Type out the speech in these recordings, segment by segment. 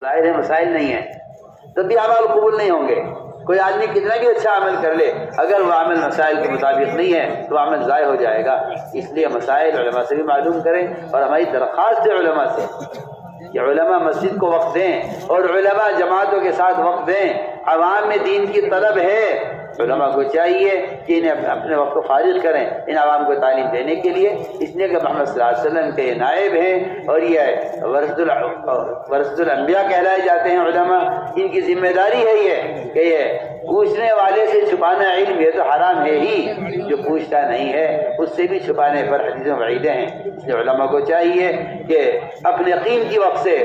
ظاہر ہے مسائل نہیں ہیں، تب بھی اعمال قبول نہیں ہوں گے۔ کوئی آدمی کتنا بھی اچھا عمل کر لے، اگر وہ عمل مسائل کے مطابق نہیں ہے تو عمل ضائع ہو جائے گا۔ اس لیے مسائل علماء سے بھی معلوم کریں، اور ہماری درخواست ہے علماء سے کہ علماء مسجد کو وقت دیں اور علماء جماعتوں کے ساتھ وقت دیں۔ عوام میں دین کی طلب ہے، علماء کو چاہیے کہ انہیں اپنے وقت کو فارغ کریں ان عوام کو تعلیم دینے کے لیے، اس لیے کہ محمد صلی اللہ علیہ وسلم کے یہ نائب ہیں اور یہ ورثۃ الانبیاء کہلائے جاتے ہیں علماء۔ ان کی ذمہ داری ہے یہ کہ یہ پوچھنے والے سے چھپانا علم یہ تو حرام ہے ہی، جو پوچھتا نہیں ہے اس سے بھی چھپانے پر حدیث میں وعیدیں ہیں۔ اس لیے علماء کو چاہیے کہ اپنے قیمتی وقت سے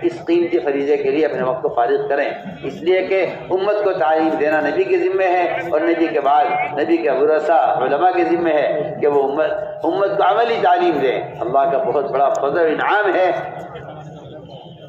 اس قیمتی فریضے کے لیے اپنے وقت کو فارغ کریں، اس لیے کہ امت کو تعلیم دینا نبی کے ذمہ ہے، اور نبی کے بعد نبی کے ورثاء علماء کے ذمہ ہے کہ وہ امت کو عملی تعلیم دیں۔ اللہ کا بہت بڑا فضل و انعام ہے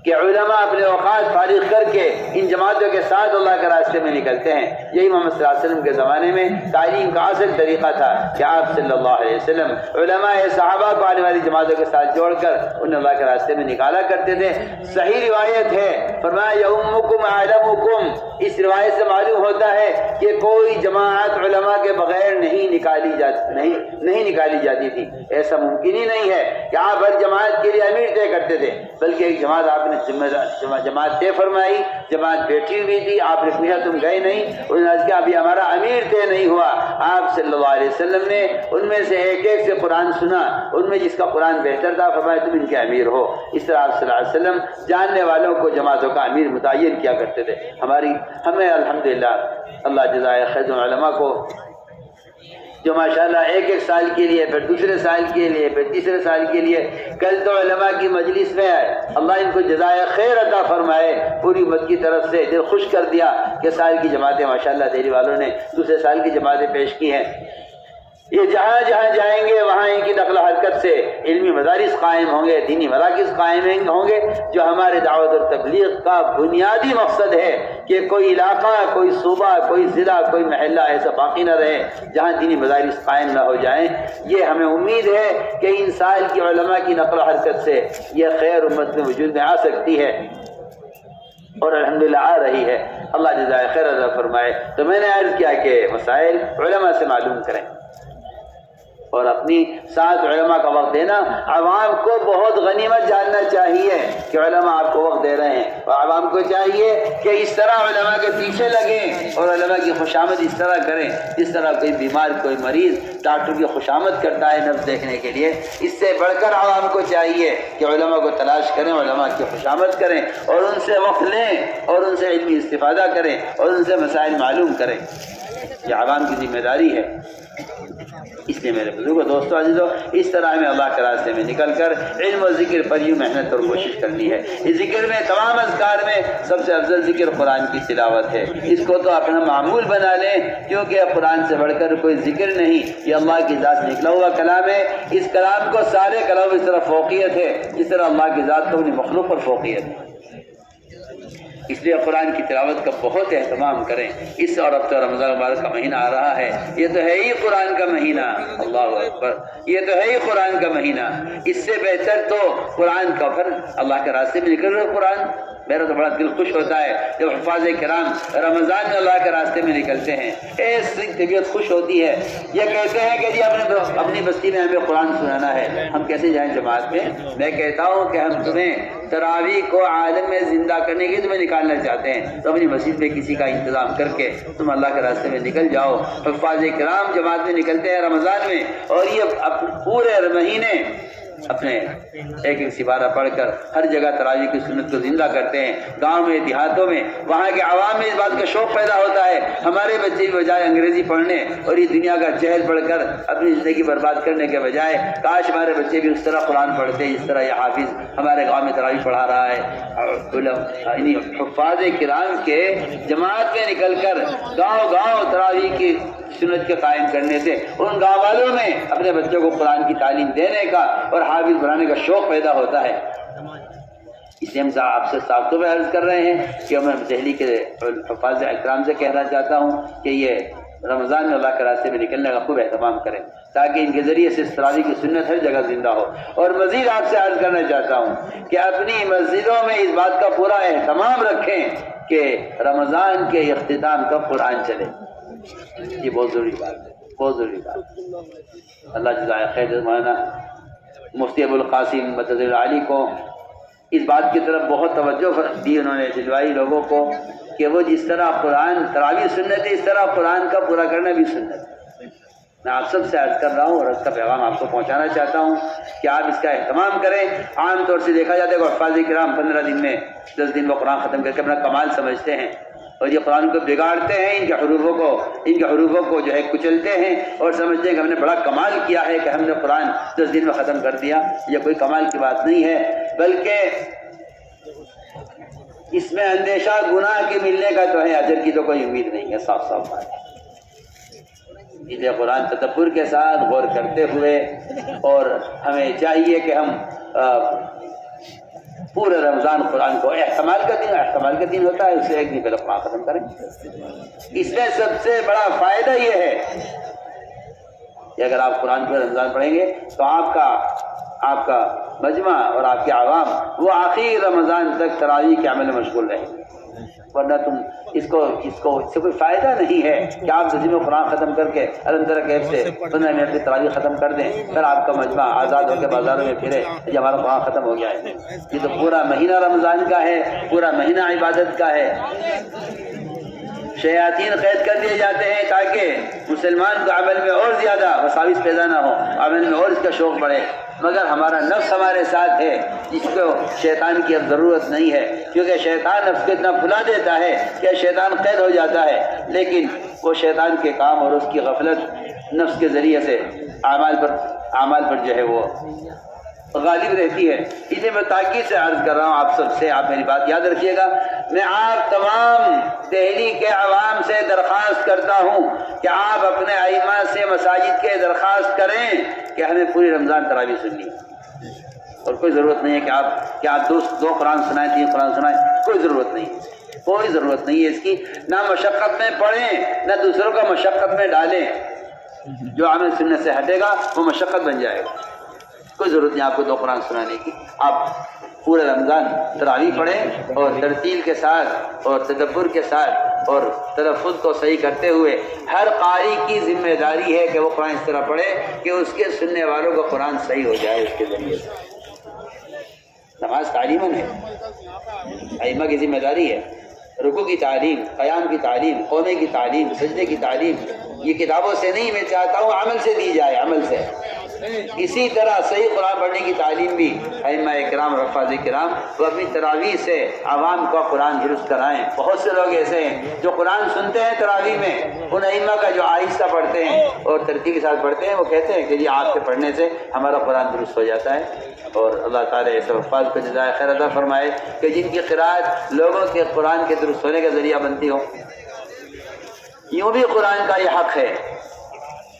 کہ علماء اپنے اوقات فارغ کر کے ان جماعتوں کے ساتھ اللہ کے راستے میں نکلتے ہیں۔ یہی محمد صلی اللہ علیہ وسلم کے زمانے میں تعلیم کا اصل طریقہ تھا کہ آپ صلی اللہ علیہ وسلم علماء صحابہ کو آنے والی جماعتوں کے ساتھ جوڑ کر انہیں اللہ کے راستے میں نکالا کرتے تھے۔ صحیح روایت ہے، فرمایا یؤمکم اعلمکم، اس روایت سے معلوم ہوتا ہے کہ کوئی جماعت علماء کے بغیر نہیں نکالی جاتی تھی۔ ایسا ممکن ہی نہیں ہے کہ آپ ہر جماعت کے لیے امیر طے کرتے تھے، بلکہ ایک جماعت آپ نے جماعت طے فرمائی، جماعت بیٹھی ہوئی تھی، آپ نے پوچھا تم گئے نہیں، انہوں نے کہا ابھی ہمارا امیر طے نہیں ہوا۔ آپ صلی اللہ علیہ وسلم نے ان میں سے ایک ایک سے قرآن سنا، ان میں جس کا قرآن بہتر تھا فرمایا تم ان کے امیر ہو۔ اس طرح آپ صلی اللہ علیہ وسلم جاننے والوں کو جماعتوں کا امیر متعین کیا کرتے تھے۔ ہمیں الحمدللہ اللہ جزائے خیر علماء کو جو ماشاءاللہ ایک ایک سال کے لیے، پھر دوسرے سال کے لیے، پھر تیسرے سال کے لیے، کل تو علماء کی مجلس میں اللہ ان کو جزائے خیر عطا فرمائے، پوری امت کی طرف سے دل خوش کر دیا کہ سال کی جماعتیں ماشاءاللہ دہلی والوں نے دوسرے سال کی جماعتیں پیش کی ہیں۔ یہ جہاں جہاں جائیں گے وہاں ان کی نقل و حرکت سے علمی مدارس قائم ہوں گے، دینی مراکز قائم ہوں گے، جو ہمارے دعوت اور تبلیغ کا بنیادی مقصد ہے کہ کوئی علاقہ، کوئی صوبہ، کوئی ضلع، کوئی محلہ ایسا باقی نہ رہے جہاں دینی مدارس قائم نہ ہو جائیں۔ یہ ہمیں امید ہے کہ ان سال کی علماء کی نقل و حرکت سے یہ خیر امت میں وجود میں آ سکتی ہے، اور الحمدللہ آ رہی ہے۔ اللہ جزائے خیر عطا فرمائے۔ تو میں نے عرض کیا کہ مسائل علماء سے معلوم کریں اور اپنی ساتھ علماء کا وقت دینا۔ عوام کو بہت غنیمت جاننا چاہیے کہ علماء آپ کو وقت دے رہے ہیں، اور عوام کو چاہیے کہ اس طرح علماء کے پیچھے لگیں اور علماء کی خوشامد اس طرح کریں جس طرح کوئی بیمار، کوئی مریض ڈاکٹر کی خوشامد کرتا ہے نبض دیکھنے کے لیے۔ اس سے بڑھ کر عوام کو چاہیے کہ علماء کو تلاش کریں، علماء کی خوشامد کریں اور ان سے وقت لیں اور ان سے علمی استفادہ کریں اور ان سے مسائل معلوم کریں۔ یہ عوام کی ذمہ داری ہے۔ اس لیے میرے بزرگوں، دوستوں، عزیزوں، اس طرح میں اللہ کے راستے میں نکل کر علم و ذکر پر یوں محنت اور کوشش کرنی ہے۔ اس ذکر میں، تمام اذکار میں سب سے افضل ذکر قرآن کی تلاوت ہے۔ اس کو تو اپنا معمول بنا لیں، کیونکہ قرآن سے بڑھ کر کوئی ذکر نہیں، یہ اللہ کی ذات سے نکلا ہوا کلام ہے۔ اس کلام کو سارے کلام اس طرح فوقیت ہے جس طرح اللہ کی ذات کو اپنی مخلوق پر فوقیت ہے۔ اس لیے قرآن کی تلاوت کا بہت اہتمام کریں۔ اس اور اب تو رمضان مبارک کا مہینہ آ رہا ہے، یہ تو ہے ہی قرآن کا مہینہ، اللہ اکبر، یہ تو ہے ہی قرآن کا مہینہ۔ اس سے بہتر تو قرآن کا پھر اللہ کے راستے میں نکل رہا قرآن۔ میرا تو بڑا دل خوش ہوتا ہے جب حفاظ کرام رمضان میں اللہ کے راستے میں نکلتے ہیں، ایسی طبیعت خوش ہوتی ہے۔ یہ کہتے ہیں کہ جی اپنی بستی میں ہمیں قرآن سنانا ہے، ہم کیسے جائیں جماعت میں؟ میں کہتا ہوں کہ ہم تمہیں تراویح کو عالم میں زندہ کرنے کے لیے تمہیں نکالنا چاہتے ہیں، تو اپنی مسجد میں کسی کا انتظام کر کے تم اللہ کے راستے میں نکل جاؤ۔ حفاظ کرام جماعت میں نکلتے ہیں رمضان میں، اور یہ پورے مہینے اپنے ایک ایک سپارہ پڑھ کر ہر جگہ تراویح کی سنت کو زندہ کرتے ہیں۔ گاؤں میں، دیہاتوں میں، وہاں کے عوام میں اس بات کا شوق پیدا ہوتا ہے، ہمارے بچے بھی بجائے انگریزی پڑھنے اور یہ دنیا کا جہل پڑھ کر اپنی زندگی برباد کرنے کے بجائے کاش ہمارے بچے بھی اس طرح قرآن پڑھتے جس طرح یہ حافظ ہمارے گاؤں میں تراویح پڑھا رہا ہے۔ حفاظ کرام کے جماعت میں نکل کر گاؤں گاؤں تراویح کی سنت کے قائم کرنے سے ان گاؤں والوں میں اپنے بچوں کو قرآن کی تعلیم دینے کا اور حافظ بنانے کا شوق پیدا ہوتا ہے۔ اس لیے ہم آپ سے سابقوں میں عرض کر رہے ہیں کہ میں دہلی کے حفاظ اکرام سے کہنا چاہتا ہوں کہ یہ رمضان میں اللہ کے راستے میں نکلنے کا خوب اہتمام کریں تاکہ ان کے ذریعے سے اس تراویح کی سنت ہر جگہ زندہ ہو۔ اور مزید آپ سے عرض کرنا چاہتا ہوں کہ اپنی مسجدوں میں اس بات کا پورا اہتمام رکھیں کہ رمضان کے اختتام کا قرآن چلے۔ یہ بہت ضروری بات ہے، بہت ضروری بات۔ اللہ جزائے خیر مولانا مفتی ابو القاسم مدد العالی کو اس بات کی طرف بہت توجہ دی، انہوں نے دلوائی لوگوں کو کہ وہ جس طرح قرآن تراویح سنت ہے اس طرح قرآن کا پورا کرنا بھی سنت ہے۔ میں آپ سب سے عرض کر رہا ہوں اور اس کا پیغام آپ کو پہنچانا چاہتا ہوں کہ آپ اس کا اہتمام کریں۔ عام طور سے دیکھا جاتا ہے کہ حفاظ کرام 15 دن میں 10 دن میں قرآن ختم کر کے اپنا کمال سمجھتے ہیں اور یہ قرآن کو بگاڑتے ہیں، ان کے حروفوں کو جو ہے کچلتے ہیں اور سمجھتے ہیں کہ ہم نے بڑا کمال کیا ہے کہ ہم نے قرآن 10 دن میں ختم کر دیا۔ یہ کوئی کمال کی بات نہیں ہے، بلکہ اس میں اندیشہ گناہ کے ملنے کا تو ہے، اجر کی تو کوئی امید نہیں ہے، صاف صاف بات ہے۔ اس لیے قرآن تدبر کے ساتھ غور کرتے ہوئے، اور ہمیں چاہیے کہ ہم پورے رمضان قرآن کو احتمال کا دن ہوتا ہے، اس سے ایک دن پہلے قرآن ختم کریں۔ اس میں سب سے بڑا فائدہ یہ ہے کہ اگر آپ قرآن کو رمضان پڑھیں گے تو آپ کا مجمع اور آپ کے عوام وہ آخر رمضان تک تراویح کے عمل میں مشغول رہیں گے، ورنہ تم اس سے کوئی فائدہ نہیں ہے کہ آپ دن میں قرآن ختم کر کے الحمد للہ کیف سے 15 منٹ کی تراویح ختم کر دیں، پھر آپ کا مجمع آزاد ہو کے بازاروں میں پھرے کہ ہمارا قرآن ختم ہو گیا ہے۔ یہ تو پورا مہینہ رمضان کا ہے، پورا مہینہ عبادت کا ہے۔ شیاطین قید کر دیے جاتے ہیں تاکہ مسلمان کو عمل میں اور زیادہ وساوس پیدا نہ ہو، عمل میں اور اس کا شوق بڑھے، مگر ہمارا نفس ہمارے ساتھ ہے جس کو شیطان کی اب ضرورت نہیں ہے، کیونکہ شیطان نفس کو اتنا بھلا دیتا ہے کہ شیطان قید ہو جاتا ہے، لیکن وہ شیطان کے کام اور اس کی غفلت نفس کے ذریعے سے اعمال پر جو ہے وہ غالب رہتی ہے۔ اس لیے میں تاکید سے عرض کر رہا ہوں آپ سب سے، آپ میری بات یاد رکھیے گا، میں آپ تمام دہلی کے عوام سے درخواست کرتا ہوں کہ آپ اپنے ائمہ سے مساجد کے درخواست کریں کہ ہمیں پوری رمضان تراویح سننی، اور کوئی ضرورت نہیں ہے کہ آپ دو قرآن سنائیں، 3 قرآن سنائیں، کوئی ضرورت نہیں ہے اس کی۔ نہ مشقت میں پڑھیں نہ دوسروں کو مشقت میں ڈالیں، جو عمل سنت سے ہٹے گا وہ مشقت بن جائے گا۔ کوئی ضرورت نہیں آپ کو 2 قرآن سنانے کی، آپ پورے رمضان تراویح پڑھیں اور ترتیل کے ساتھ اور تدبر کے ساتھ اور تلفظ کو صحیح کرتے ہوئے۔ ہر قاری کی ذمہ داری ہے کہ وہ قرآن اس طرح پڑھے کہ اس کے سننے والوں کو قرآن صحیح ہو جائے اس کے ذریعے سے۔ نماز تعلیماً ہے، ائمہ کی ذمہ داری ہے، رکوع کی تعلیم، قیام کی تعلیم، قومے کی تعلیم، سجدے کی تعلیم، یہ کتابوں سے نہیں، میں چاہتا ہوں عمل سے دی جائے، عمل سے۔ اسی طرح صحیح قرآن پڑھنے کی تعلیم بھی ائمہ کرام اور حفاظ کرام وہ اپنی تراویح سے عوام کو قرآن درست کرائیں۔ بہت سے لوگ ایسے ہیں جو قرآن سنتے ہیں تراویح میں، ان ائمہ کا جو آہستہ پڑھتے ہیں اور ترتیب کے ساتھ پڑھتے ہیں، وہ کہتے ہیں کہ جی آپ کے پڑھنے سے ہمارا قرآن درست ہو جاتا ہے۔ اور اللہ تعالیٰ ایسے حفاظ کو جزائے خیر عطا فرمائے کہ جن کی قرأت لوگوں کے قرآن کے درست ہونے کا ذریعہ بنتی ہو۔ یوں بھی قرآن کا یہ حق ہے،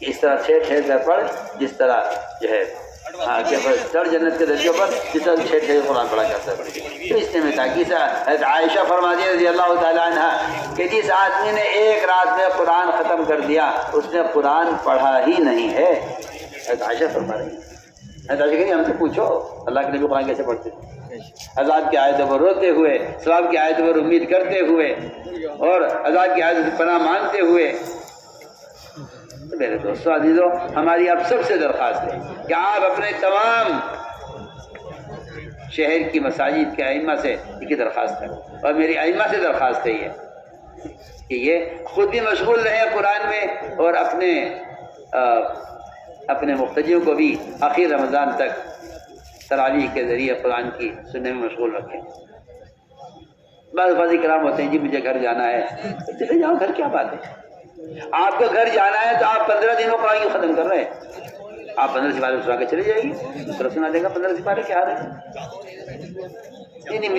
اس طرح ٹھہر کر پڑھ، جس طرح جو ہے چڑھ جنت کے درجوں پر جس طرح ٹھہر قرآن پڑھا جاتا ہے۔ تو اس نے میں تاکید سے عائشہ فرماتی رضی اللہ تعالیٰ عنہ کہ جس آدمی نے ایک رات میں قرآن ختم کر دیا اس نے قرآن پڑھا ہی نہیں ہے۔ عائشہ فرما رہی ہے، عائشہ کہ ہم سے پوچھو اللہ کے نبی قرآن کیسے پڑھتے تھے؟ عذاب کی آیتوں پر روتے ہوئے، ثواب کی آیتوں پر امید کرتے ہوئے اور عذاب کی آیتوں سے پناہ مانگتے ہوئے۔ میرے دوستو عزیزو، ہماری آپ سب سے درخواست ہے کہ آپ اپنے تمام شہر کی مساجد کے ائمہ سے یہ درخواست کریں، اور میری ائمہ سے درخواست ہے یہ کہ یہ خود بھی مشغول رہیں قرآن میں اور اپنے مقتدیوں کو بھی آخر رمضان تک تراویح کے ذریعے قرآن کی سننے میں مشغول رکھیں۔ بعض فاضل کرام ہوتے ہیں جی مجھے گھر جانا ہے، چلے جاؤ، گھر کیا بات ہے؟ آپ کو گھر جانا ہے تو آپ 15 دنوں قرآن کی ختم کر رہے ہیں، آپ 15 سپارے سنا کے چلے جائیے، دوسرا سنا دے گا 15 سپارے کیا حال ہے؟ نہیں،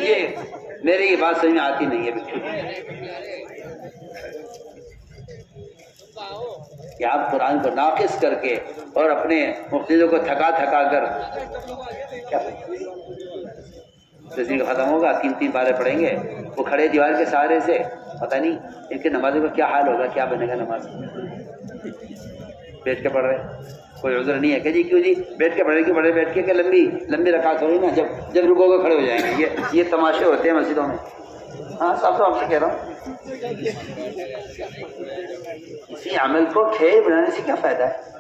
میرے یہ بات سمجھ میں آتی نہیں ہے بالکل کہ آپ قرآن کو ناقص کر کے اور اپنے مقتدیوں کو تھکا کر کیا دن ختم ہوگا 3 بارے پڑھیں گے، وہ کھڑے دیوار کے سہارے سے، پتہ نہیں ان کے نمازوں کا کیا حال ہوگا، کیا بنے گا نماز، بیٹھ کے پڑھ رہے، کوئی عذر نہیں ہے کہ جی کیوں جی بیٹھ کے پڑھ رہے، کیوں پڑھ رہے بیٹھ کے، کہ لمبی رکعت ہو رہی نا، جب رکو گے کھڑے ہو جائیں گے، یہ تماشے ہوتے ہیں مسجدوں میں۔ ہاں صاحب تو آپ سے کہہ رہا ہوں، اسی عمل کو کھیل بنانے سے کیا فائدہ ہے؟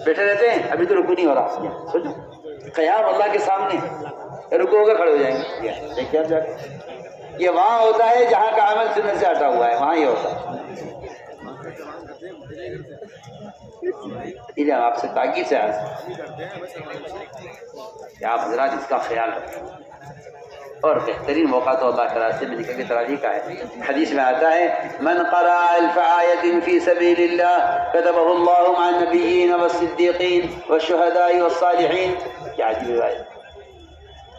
بیٹھے رہتے ہیں، ابھی تو رکو نہیں ہو رہا، سوچو قیام اللہ کے سامنے، رکو ہو کے کھڑے ہو جائیں گے، کیا یہ وہاں ہوتا ہے جہاں کا عمل سنت سے ہٹا ہوا ہے، وہاں یہ ہوتا ہے۔ یہ آپ سے تاکید سے عرض کہ آپ حضرات اس کا خیال رکھیں، اور بہترین موقع تو اللہ کے راستے میں نکل کے تراویح کا ہے۔ حدیث میں آتا ہے من قرأ الف آیۃ فی سبیل اللہ کتبہ اللہ مع النبیین والصدیقین والشہداء والصالحین۔ کیا عجیب روایت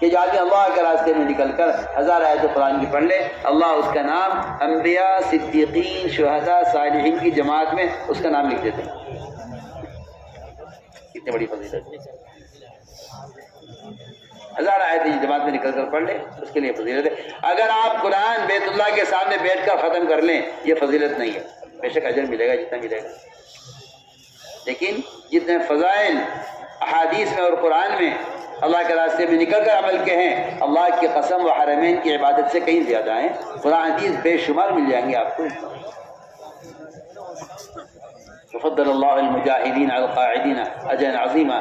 کہ جو آدمی اللہ کے راستے میں نکل کر 1000 آیت قرآن کی پڑھ لے، اللہ اس کا نام انبیاء، صدیقین، شہداء، صالحین کی جماعت میں اس کا نام لکھ دیتے ہیں۔ کتنی بڑی فضیلت ہے، 1000 آیت جماعت میں نکل کر پڑھ لیں اس کے لیے فضیلت ہے۔ اگر آپ قرآن بیت اللہ کے سامنے بیٹھ کر ختم کر لیں یہ فضیلت نہیں ہے، بے شک اجر ملے گا جتنا ملے گا، لیکن جتنے فضائل احادیث میں اور قرآن میں اللہ کے راستے میں نکل کر عمل کے ہیں، اللہ کی قسم و حرمین کی عبادت سے کہیں زیادہ ہیں۔ قرآن حدیث بے شمار مل جائیں گے آپ کو۔ فضل اللہ المجاہدین علی القاعدین اجرا عظیما،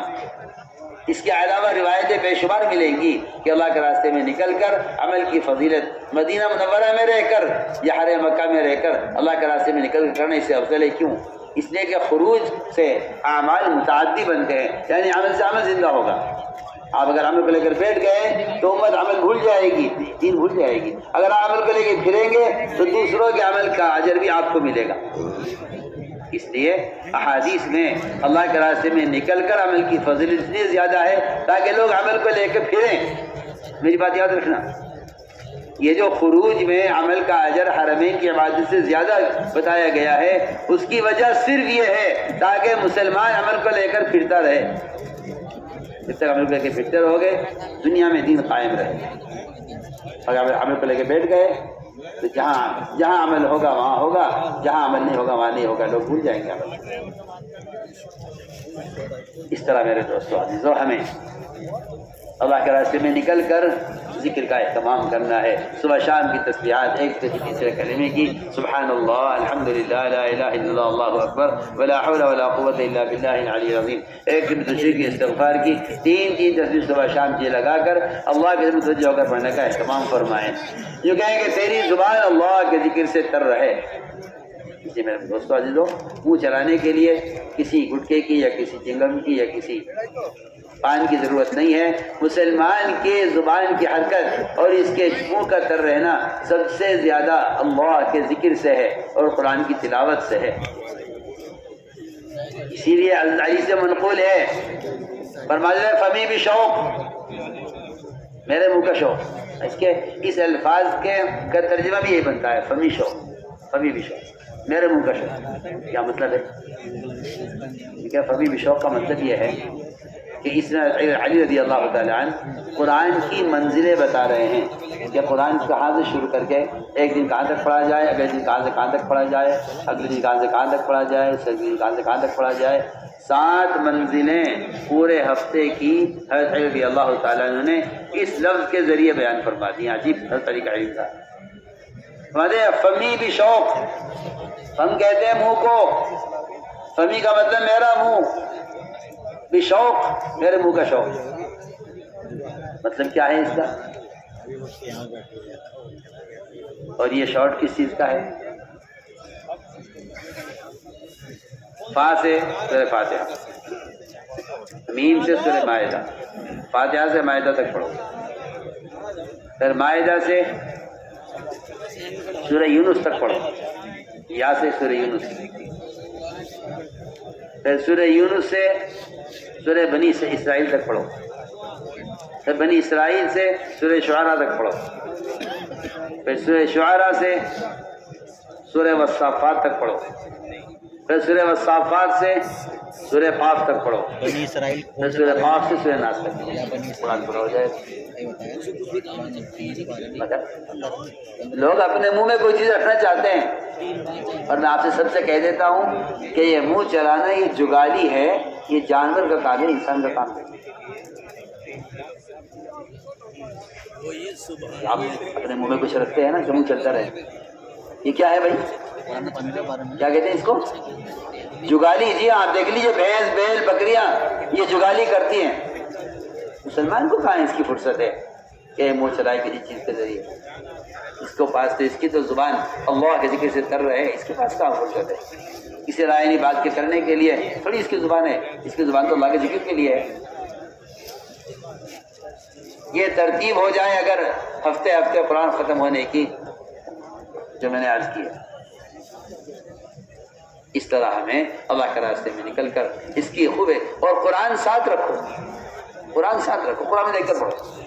اس کے علاوہ روایتیں بے شمار ملیں گی کہ اللہ کے راستے میں نکل کر عمل کی فضیلت مدینہ منورہ میں رہ کر یا حرم مکہ میں رہ کر اللہ کے راستے میں نکل کر کرنے سے افضل ہے۔ کیوں؟ اس لیے کہ خروج سے اعمال متعدی بنتے ہیں، یعنی عمل سے عمل زندہ ہوگا۔ آپ اگر عمل کو لے کر بیٹھ گئے تو امت عمل بھول جائے گی، دین بھول جائے گی۔ اگر آپ عمل کو لے کے پھریں گے تو دوسروں کے عمل کا اجر بھی آپ کو ملے گا۔ اس لیے احادیث میں اللہ کے راستے میں نکل کر عمل کی فضیلت اتنی زیادہ ہے تاکہ لوگ عمل کو لے کے پھریں۔ میری بات یاد رکھنا، یہ جو خروج میں عمل کا اجر حرمین کی عبادت سے زیادہ بتایا گیا ہے، اس کی وجہ صرف یہ ہے تاکہ مسلمان عمل کو لے کر پھرتا رہے۔ جب تک عمل کو لے کے پھرتے رہو گے دنیا میں دین قائم رہے۔ اگر عمل کو لے کے بیٹھ گئے تو جہاں عمل ہوگا وہاں ہوگا، جہاں عمل نہیں ہوگا وہاں نہیں ہوگا، لوگ بھول جائیں گے عمل۔ اس طرح میرے دوستو عزیزو، ہمیں اللہ کے راستے میں نکل کر ذکر کا اہتمام کرنا ہے۔ صبح شام کی تسبیحات 1 سے 3 کلمے کی، سبحان اللہ، الحمدللہ، لا الہ الا اللہ، اللہ اکبر، ولا حول ولا قوت الا باللہ العلی العظیم، 1 دن تشریح کی استغفار کی، 3 تسبیح صبح شام کی لگا کر اللہ کے ذکر متوجہ ہو کر پڑھنے کا اہتمام فرمائیں۔ یہ کہیں کہ تیری زبان اللہ کے ذکر سے تر رہے۔ اسی میرے دوستو عزیزو، منہ چلانے کے لیے کسی گٹکے کی یا کسی چنگم کی یا کسی پان کی ضرورت نہیں ہے۔ مسلمان کے زبان کی حرکت اور اس کے منہ کا تر رہنا سب سے زیادہ اللہ کے ذکر سے ہے اور قرآن کی تلاوت سے ہے۔ اسی لیے علی سے منقول ہے، فرماتے ہیں فمی بھی شوق، میرے منہ کا شوق۔ اس الفاظ کا ترجمہ بھی یہی بنتا ہے، فمی شوق، فمی بھی شوق، میرے منہ کا شوق۔ کیا مطلب ہے؟ کیا فمی بھی شوق کا مطلب یہ ہے کہ اس میں علی رضی اللہ تعالیٰ عنہ قرآن کی منزلیں بتا رہے ہیں کہ قرآن کہاں سے شروع کر کے ایک دن کہاں تک پڑھا جائے، اگلے دن کہاں سے کہاں تک پڑھا جائے، اگلے دن کہاں سے کہاں تک پڑھا جائے، اگلے دن کہاں سے کہاں تک پڑھا جائے۔ 7 منزلیں پورے ہفتے کی حضرت علی رضی اللہ تعالیٰ عنہ نے اس لفظ کے ذریعے بیان فرما دی۔ عجیب طریقہ علم تھا۔ ہمارے فمی بھی شوق، ہم کہتے ہیں منہ کو، فمی کا مطلب میرا منہ، بشوق میرے منہ کا شوق۔ مطلب کیا ہے اس کا؟ اور یہ شارٹ کس چیز کا ہے؟ فا سے سورہ فاتحہ، میم سے سورہ مائدہ، فاتحہ سے مائدہ تک پڑھو، پھر مائدہ سے سورہ یونس تک پڑھو، یا سے سورہ یونس، پھر سورہ یونس سے سورہ بنی اسرائیل تک پڑھو، پھر بنی اسرائیل سے سورہ شعراء تک پڑھو، پھر سورہ شعراء سے سورہ والصافات تک پڑھو، پھر سورہ والصافات سے سورہ قاف تک پڑھو، بنی اسرائیل پھر سورہ قاف سے سورہ ناس تک قرآن پڑھا ہو جائے۔ لوگ اپنے منہ میں کوئی چیز رکھنا چاہتے ہیں، اور میں آپ سے سب سے کہہ دیتا ہوں کہ یہ منہ چلانا یہ جگالی ہے، یہ جانور کا کام ہے، انسان کا کام نہیں۔ آپ اپنے منہ میں کچھ رکھتے ہیں نا کہ منہ چلتا رہے، یہ کیا ہے بھائی؟ کیا کہتے ہیں اس کو؟ جگالی۔ جی آپ دیکھ لیجیے بھینس بیل بکریاں یہ جگالی کرتی ہیں، مسلمان کو کہاں اس کی فرصت ہے کہ منہ چلائے کسی چیز کے ذریعے؟ اس کو پاس تو اس کی تو زبان اللہ کے ذکر سے کر رہے ہیں، اس کے پاس کہاں فرصت ہے؟ کسی رائے نہیں بات کے کرنے کے لیے تھوڑی اس کی زبان ہے، اس کی زبان تو اللہ کے ذکر کے لیے ہے۔ یہ ترتیب ہو جائے اگر ہفتے ہفتے قرآن ختم ہونے کی جو میں نے عرض کیا، اس طرح ہمیں اللہ کے راستے میں نکل کر اس کی خوب ہے، اور قرآن ساتھ رکھو، قرآن ساتھ رکھو، قرآن میں دیکھ کر پڑھو۔